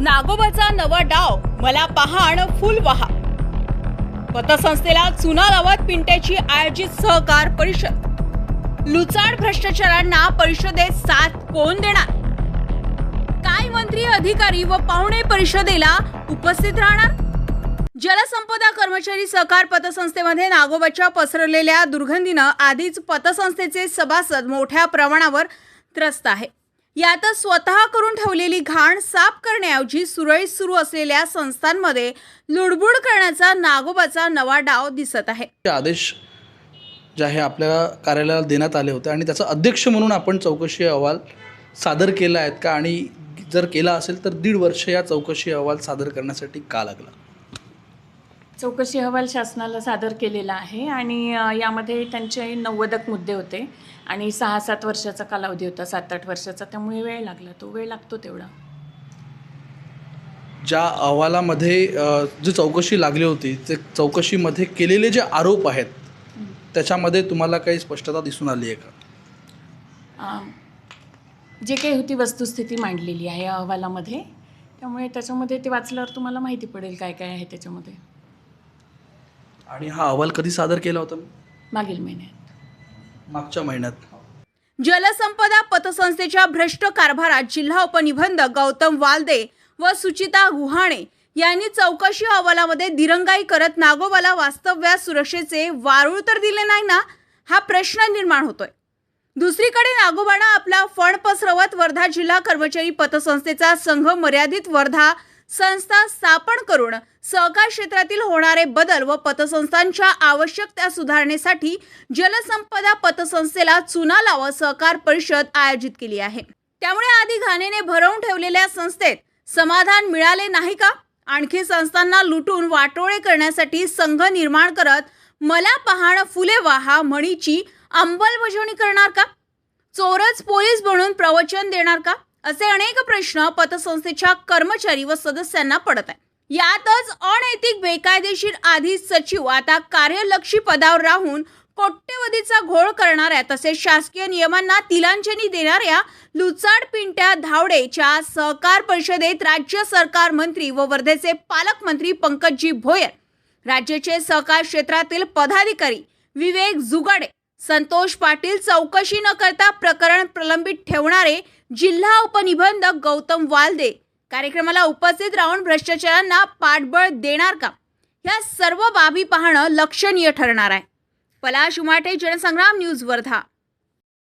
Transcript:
नागोबाचा नवा डाव, मला पहाण फुल वहा. पतसंस्थेला चुना लावत पिंट्याची आयोजित सहकार परिषद. लुचाड भ्रष्टाचारांना परिषदेत साथ कोण देणार? काय मंत्री, अधिकारी व पाहुणे परिषदेला उपस्थित राहणार? जलसंपदा कर्मचारी सहकार पतसंस्थेमध्ये नागोबाच्या पसरलेल्या दुर्गंधीनं आधीच पतसंस्थेचे सभासद मोठ्या प्रमाणावर त्रस्त आहे. यातच स्वतः करून ठेवलेली घाण साफ करण्याऐवजी सुरळीत सुरू असलेल्या संस्थांमध्ये लुडबुड करण्याचा नागोबाचा नवा डाव दिसत आहे. आदेश जे आहे आपल्या कार्यालयाला देण्यात आले होते आणि त्याचा अध्यक्ष म्हणून आपण चौकशी अहवाल सादर केला आहेत का, आणि जर केला असेल तर 1.5 वर्ष या चौकशी अहवाल सादर करण्यासाठी का लागला? चौकशी अहवाल शासनाला सादर केलेला आहे आणि यामध्ये त्यांचे 90 मुद्दे होते आणि 6-7 वर्षाचा कालावधी होता, 7-8 वर्षाचा, त्यामुळे वेळ लागला. तो वेळ लागतो तेवढा. ज्या अहवालामध्ये जी चौकशी लागली होती ते चौकशीमध्ये केलेले जे आरोप आहेत त्याच्यामध्ये तुम्हाला काही स्पष्टता दिसून आली आहे का? जे काही होती वस्तुस्थिती मांडलेली आहे या अहवालामध्ये, त्यामुळे त्याच्यामध्ये ते वाचल्यावर तुम्हाला माहिती पडेल काय काय आहे त्याच्यामध्ये. आणि हा अहवाल कधी सादर केला होता? मागील महिन्यात, मागच्या महिन्यात. जलसंपदा पतसंस्थेच्या भ्रष्ट कारभारात जिल्हा उपनिबंधक गौतम वालदे व सुचिता गुहाणे यांनी चौकशी अहवालामध्ये दिरंगाई करत नागोबाला वास्तव्यात सुरक्षेचे वारूळ तर दिले नाही ना, हा प्रश्न निर्माण होतोय. दुसरीकडे नागोबानं आपला फण पसरवत वर्धा जिल्हा कर्मचारी पतसंस्थेचा संघ मर्यादित वर्धा संस्था स्थापन करून सहकार क्षेत्रातील होणारे बदल व पतसंस्थांच्या आवश्यकता सुधारण्यासाठी जलसंपदा पतसंस्थेला चुना लावत सहकार परिषद आयोजित केली आहे. त्यामुळे आधी घाणेने भरवून ठेवलेल्या संस्थेत समाधान मिळाले नाही का? आणखी संस्थांना लुटून वाटोळे करण्यासाठी संघ निर्माण करत मला पहाण फुले वाहा म्हणीची अंमलबजावणी करणार का? चोरच पोलीस बनून प्रवचन देणार का? असे अनेक प्रश्न पतसंस्थेच्या कर्मचारी व सदस्यांना पडत आहे. यातच अनैतिक, बेकायदेशीर आधी सचिव आता कार्यलक्षी पदावर राहून कोट्यवधीचा घोळ करणाऱ्या तसेच शासकीय नियमांना तिलांजली देणाऱ्या लुचाड पिंट्या धावडेच्या सहकार परिषदेत राज्य सरकार मंत्री व वर्धेचे पालकमंत्री पंकजी भोयर, राज्याचे सहकार क्षेत्रातील पदाधिकारी विवेक जुगाडे, संतोष पाटील, चौकशी न करता प्रकरण प्रलंबित ठेवणारे जिल्हा उपनिबंधक गौतम वालदे कार्यक्रमाला उपस्थित राहून भ्रष्टाचारांना पाठबळ देणार का? या सर्व बाबी पाहणं लक्षणीय ठरणार आहे. पलाश उमाटे, जनसंग्राम न्यूज, वर्धा.